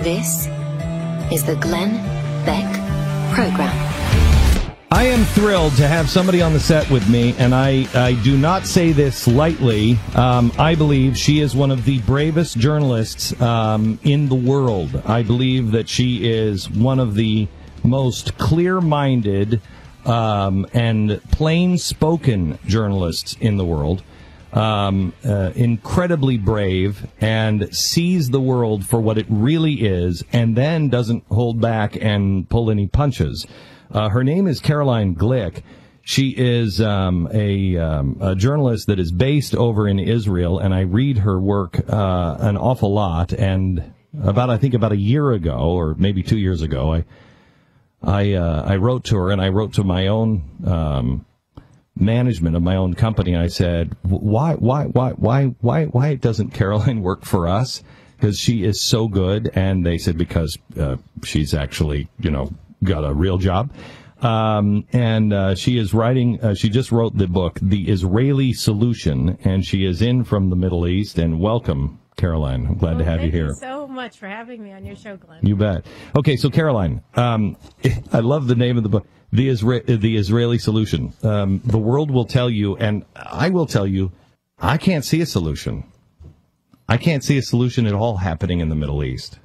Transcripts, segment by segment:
This is the Glenn Beck Program. I am thrilled to have somebody on the set with me, and I do not say this lightly. I believe she is one of the bravest journalists in the world. I believe that she is one of the most clear-minded and plain-spoken journalists in the world. Incredibly brave, and sees the world for what it really is, and then doesn't hold back and pull any punches. Her name is Caroline Glick. She is a journalist that is based over in Israel, and I read her work an awful lot. And about a year ago, or maybe 2 years ago, I wrote to her, and I wrote to my own management of my own company. I said, why doesn't Caroline work for us? Because she is so good. And they said, because she's actually, got a real job. And she is writing, she just wrote the book, The Israeli Solution, and she is in from the Middle East. And welcome, Caroline. I'm glad to have you here. Thank you so much for having me on your show, Glenn. You bet. Okay, so Caroline, I love the name of the book, The Israeli Solution. The world will tell you, and I will tell you, I can't see a solution. I can't see a solution at all happening in the Middle East.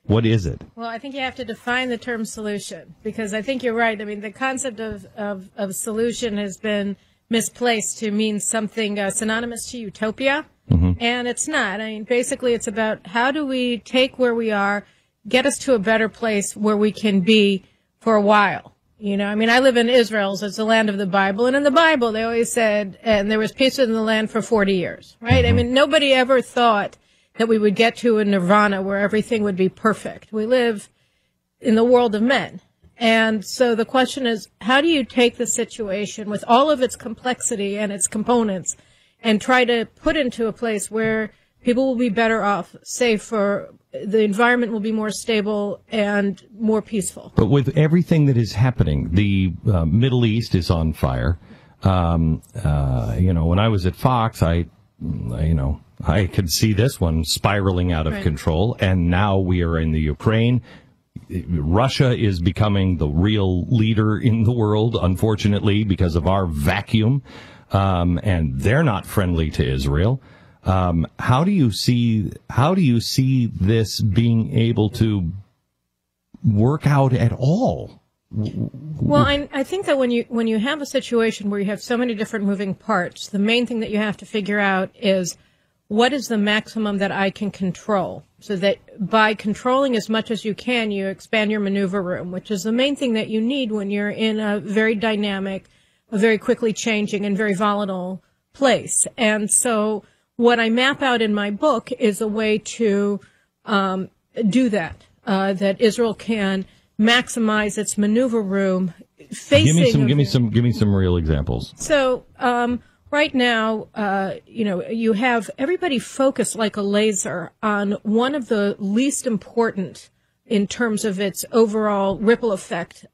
What is it? Well, I think you have to define the term solution, because I think you're right. I mean, the concept of solution has been misplaced to mean something synonymous to utopia, and it's not. I mean, basically, it's about how do we take where we are, get us to a better place where we can be for a while. I live in Israel, so it's the land of the Bible, and in the Bible, they always said, and there was peace in the land for 40 years, right? I mean, nobody ever thought that we would get to a nirvana where everything would be perfect. We live in the world of men. And so the question is, how do you take the situation with all of its complexity and its components and try to put into a place where people will be better off, safer, the environment will be more stable and more peaceful? But with everything that is happening, the Middle East is on fire. When I was at Fox, I could see this one spiraling out of control, and now we are in the Ukraine. Russia is becoming the real leader in the world, unfortunately, because of our vacuum, and they're not friendly to Israel. How do you see this being able to work out at all? Well, I think that when you have a situation where you have so many different moving parts, the main thing that you have to figure out is, what is the maximum that I can control? So that by controlling as much as you can, you expand your maneuver room, which is the main thing that you need when you're in a very dynamic, a very quickly changing and very volatile place. And so what I map out in my book is a way to do that, that Israel can maximize its maneuver room facing. Give me some real examples. So, right now, you have everybody focused like a laser on one of the least important in terms of its overall ripple effect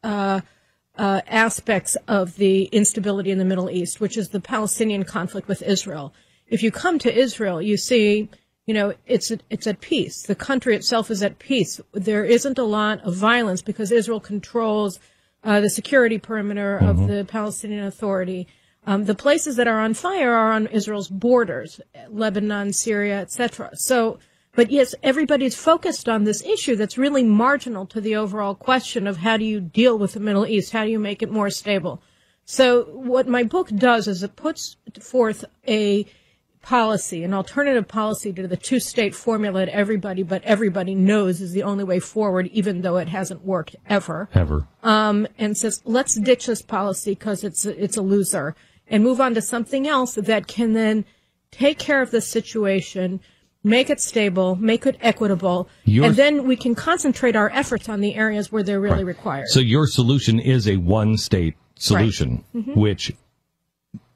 aspects of the instability in the Middle East, which is the Palestinian conflict with Israel. If you come to Israel, you see, it's at peace. The country itself is at peace. There isn't a lot of violence because Israel controls the security perimeter of the Palestinian Authority. The places that are on fire are on Israel's borders, Lebanon, Syria, etc. So, but yes, everybody's focused on this issue that's really marginal to the overall question of how do you deal with the Middle East? How do you make it more stable? So what my book does is it puts forth a policy, an alternative policy to the two-state formula that everybody knows is the only way forward, even though it hasn't worked ever. And says, let's ditch this policy because it's a loser, and move on to something else that can then take care of the situation, make it stable, make it equitable, and then we can concentrate our efforts on the areas where they're really required. So your solution is a one-state solution, which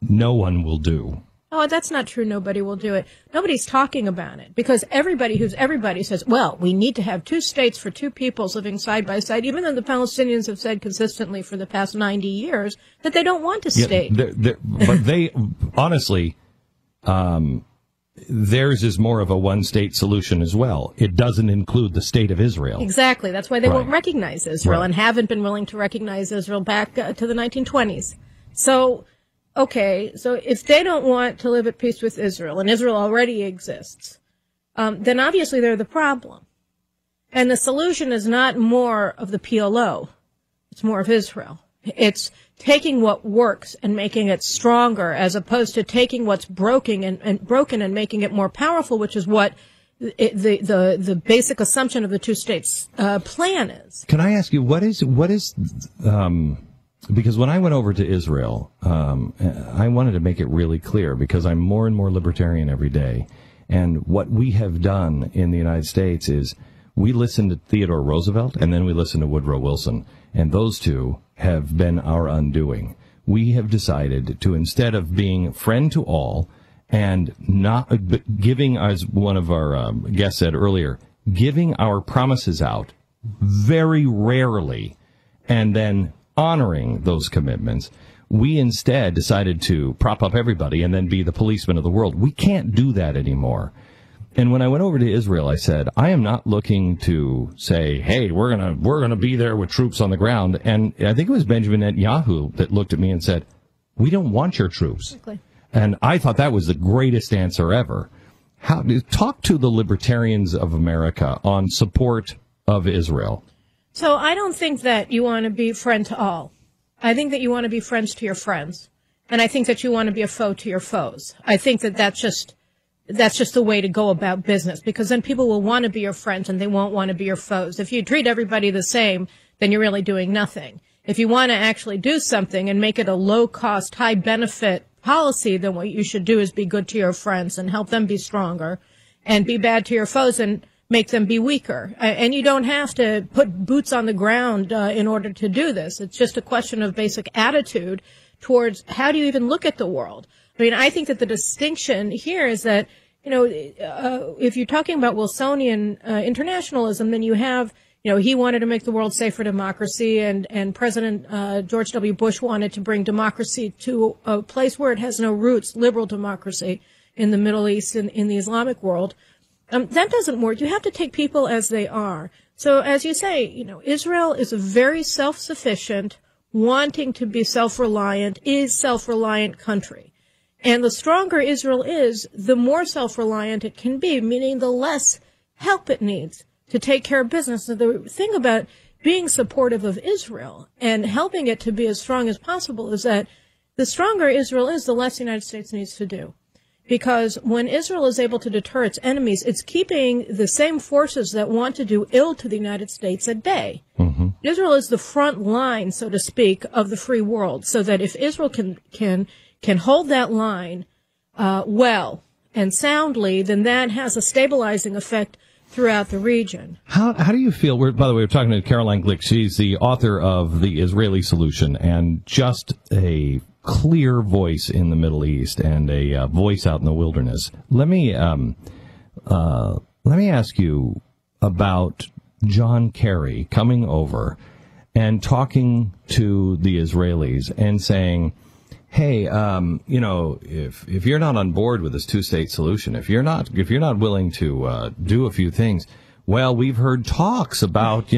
no one will do. Oh, that's not true. Nobody will do it. Nobody's talking about it because everybody says, well, we need to have two states for two peoples living side by side, even though the Palestinians have said consistently for the past 90 years that they don't want a state. But they, honestly, theirs is more of a one-state solution as well. It doesn't include the state of Israel. Exactly. That's why they won't recognize Israel and haven't been willing to recognize Israel back to the 1920s. So, okay, so if they don't want to live at peace with Israel, and Israel already exists, then obviously they're the problem. And the solution is not more of the PLO. It's more of Israel. It's taking what works and making it stronger, as opposed to taking what's broken and making it more powerful, which is what the basic assumption of the two states plan is. Can I ask you, what is because when I went over to Israel, I wanted to make it really clear, because I'm more and more libertarian every day, and what we have done in the United States is we listened to Theodore Roosevelt and then we listened to Woodrow Wilson, and those two have been our undoing. We have decided to, instead of being friend to all and not giving, as one of our guests said earlier, giving our promises out very rarely and then honoring those commitments, we instead decided to prop up everybody and then be the policeman of the world. We can't do that anymore. And when I went over to Israel, I said, I am not looking to say, hey, we're gonna be there with troops on the ground. And I think it was Benjamin Netanyahu that looked at me and said, we don't want your troops. Exactly. And I thought that was the greatest answer ever. Talk to the libertarians of America on support of Israel. So I don't think that you want to be friend to all. I think that you want to be friends to your friends. And I think that you want to be a foe to your foes. I think that that's just the way to go about business, because then people will want to be your friends and they won't want to be your foes. If you treat everybody the same, then you're really doing nothing. If you want to actually do something and make it a low-cost, high-benefit policy, then what you should do is be good to your friends and help them be stronger, and be bad to your foes and make them be weaker. And you don't have to put boots on the ground in order to do this. It's just a question of basic attitude towards how do you even look at the world. I mean, I think that the distinction here is that, if you're talking about Wilsonian internationalism, then you have, he wanted to make the world safe for democracy, and President George W. Bush wanted to bring democracy to a place where it has no roots, liberal democracy in the Middle East and in the Islamic world. That doesn't work. You have to take people as they are. So as you say, Israel is a very self-sufficient, wanting to be self-reliant country. And the stronger Israel is, the more self-reliant it can be, meaning the less help it needs to take care of business. So the thing about being supportive of Israel and helping it to be as strong as possible is that the stronger Israel is, the less the United States needs to do. Because when Israel is able to deter its enemies, it's keeping the same forces that want to do ill to the United States at bay. Mm-hmm. Israel is the front line, so to speak, of the free world, so that if Israel can hold that line well and soundly, then that has a stabilizing effect throughout the region. How do you feel? By the way, we're talking to Caroline Glick. She's the author of The Israeli Solution, and just a clear voice in the Middle East and a voice out in the wilderness. Let me ask you about John Kerry coming over and talking to the Israelis and saying, hey, if you're not on board with this two-state solution, if you're not willing to do a few things, well, we've heard talks about,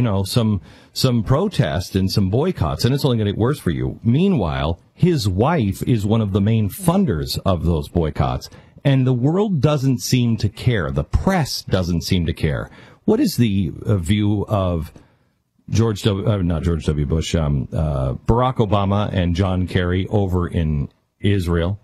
some protest and some boycotts, and it's only going to get worse for you. Meanwhile, his wife is one of the main funders of those boycotts, and the world doesn't seem to care. The press doesn't seem to care. What is the view of Barack Obama and John Kerry over in Israel?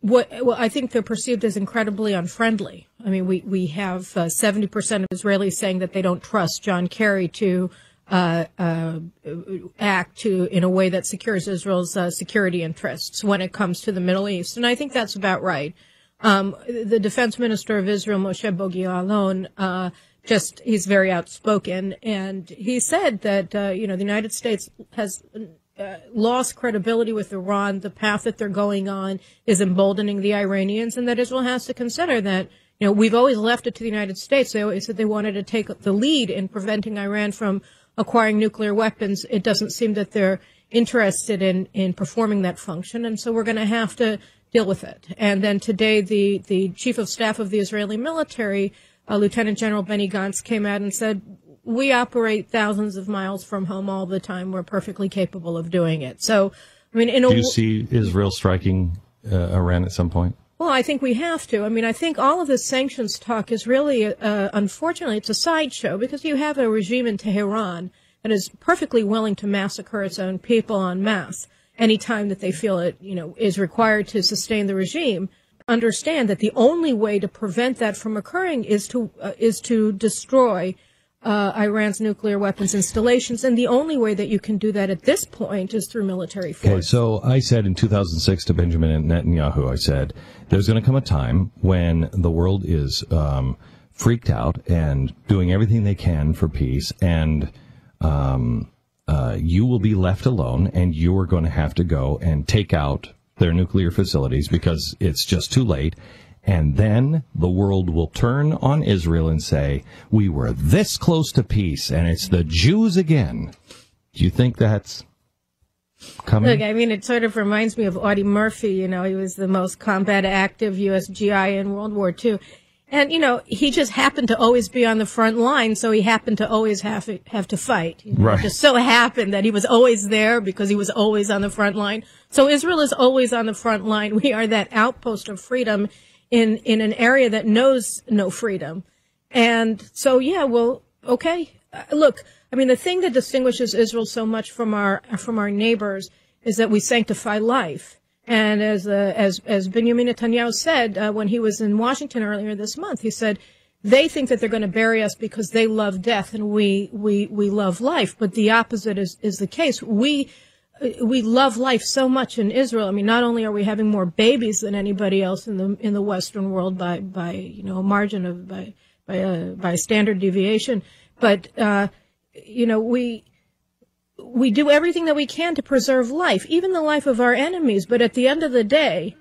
Well, I think they're perceived as incredibly unfriendly. I mean, we have 70% of Israelis saying that they don't trust John Kerry to act in a way that secures Israel's security interests when it comes to the Middle East. And I think that's about right. The defense minister of Israel, Moshe Bogi Ya'alon, he's very outspoken, and he said that, the United States has lost credibility with Iran. The path that they're going on is emboldening the Iranians, and that Israel has to consider that, we've always left it to the United States. They always said they wanted to take the lead in preventing Iran from acquiring nuclear weapons. It doesn't seem that they're interested in performing that function, and so we're going to have to deal with it. And then today, the chief of staff of the Israeli military, Lieutenant General Benny Gantz, came out and said, we operate thousands of miles from home all the time. We're perfectly capable of doing it. So, I mean, do you see Israel striking Iran at some point? Well, I think we have to. I mean, I think all of this sanctions talk is really, unfortunately, it's a sideshow because you have a regime in Tehran that is perfectly willing to massacre its own people en masse anytime that they feel it, is required to sustain the regime. Understand that the only way to prevent that from occurring is to destroy Iran's nuclear weapons installations, and the only way that you can do that at this point is through military force. Okay, so I said in 2006 to Benjamin Netanyahu, I said, there's going to come a time when the world is freaked out and doing everything they can for peace, and you will be left alone, and you are going to have to go and take out their nuclear facilities because it's just too late. And then the world will turn on Israel and say, we were this close to peace, and it's the Jews again. Do you think that's coming? Look, I mean, it sort of reminds me of Audie Murphy. He was the most combat active U.S. GI in World War II. And, he just happened to always be on the front line, so he happened to always have to fight. Right. It just so happened that he was always there because he was always on the front line. So Israel is always on the front line. We are that outpost of freedom in an area that knows no freedom. And so, yeah, well, okay. Look, I mean, the thing that distinguishes Israel so much from our neighbors is that we sanctify life. And as Benjamin Netanyahu said when he was in Washington earlier this month, he said they think that they're going to bury us because they love death and we love life. But the opposite is the case. We love life so much in Israel. I mean, not only are we having more babies than anybody else in the Western world by a margin of by a standard deviation, but we do everything that we can to preserve life, even the life of our enemies. But at the end of the day,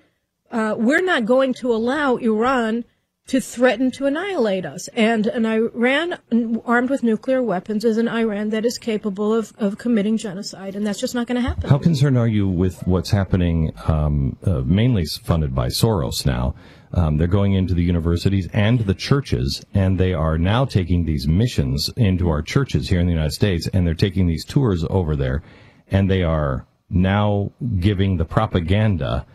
we're not going to allow Iran to threaten to annihilate us. And an Iran armed with nuclear weapons is an Iran that is capable of committing genocide, and that's just not going to happen. How concerned are you with what's happening, mainly funded by Soros now? They're going into the universities and the churches, and they are now taking these missions into our churches here in the United States, and they're taking these tours over there, and they are now giving the propaganda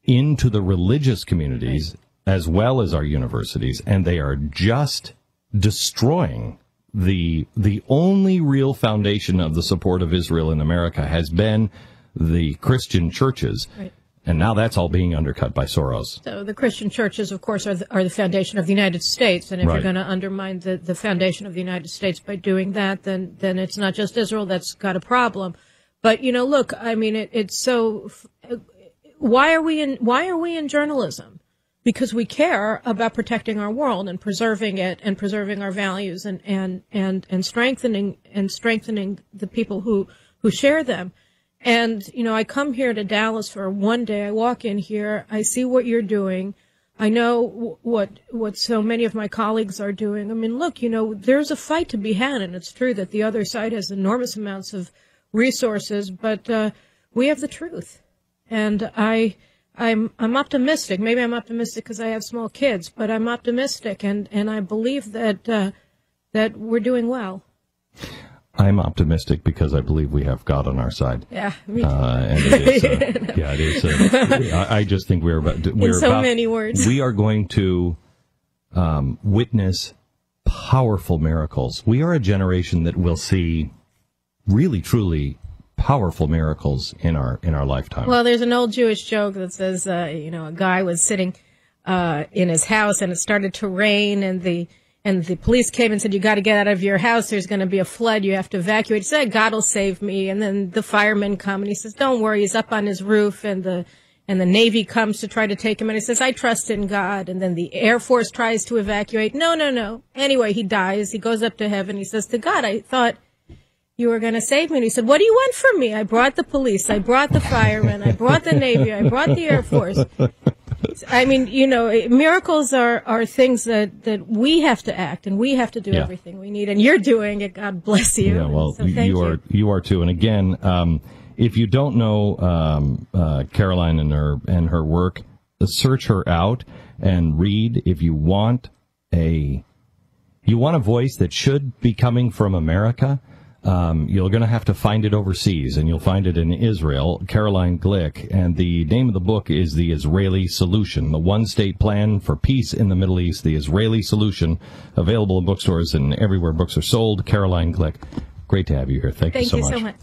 into the religious communities as well as our universities, and they are just destroying the only real foundation of the support of Israel in America has been the Christian churches. Right. And now that's all being undercut by Soros. So the Christian churches, of course, are the foundation of the United States. And if you're going to undermine the foundation of the United States by doing that, then it's not just Israel that's got a problem. But, look, I mean, it's so. Why are we in journalism? Because we care about protecting our world and preserving it and preserving our values and strengthening the people who share them. And, I come here to Dallas for one day. I walk in here. I see what you're doing. I know what so many of my colleagues are doing. I mean, look, there's a fight to be had, and it's true that the other side has enormous amounts of resources, but we have the truth. And I'm optimistic. Maybe I'm optimistic because I have small kids, but I'm optimistic, and I believe that we're doing well. I'm optimistic because I believe we have God on our side. Yeah, me too. And it is. I just think many words. We are going to witness powerful miracles. We are a generation that will see really, truly powerful miracles in our lifetime. Well, there's an old Jewish joke that says, a guy was sitting in his house and it started to rain, and the police came and said, you got to get out of your house. There's going to be a flood. You have to evacuate. He said, God will save me. And then the firemen come and he says, don't worry. He's up on his roof, and the Navy comes to try to take him. And he says, I trust in God. And then the Air Force tries to evacuate. No. Anyway, he dies. He goes up to heaven. He says to God, I thought you were going to save me. And he said, what do you want from me? I brought the police. I brought the firemen. I brought the Navy. I brought the Air Force. I mean, miracles are things that we have to act, and we have to do everything we need, and you're doing it. God bless you. Yeah, well, so you are too. And again, if you don't know Caroline and her work, search her out and read. If you want a voice that should be coming from America, you're going to have to find it overseas, and you'll find it in Israel. Caroline Glick, and the name of the book is The Israeli Solution, the one-state plan for peace in the Middle East, The Israeli Solution, available in bookstores and everywhere books are sold. Caroline Glick, great to have you here. Thank you so much.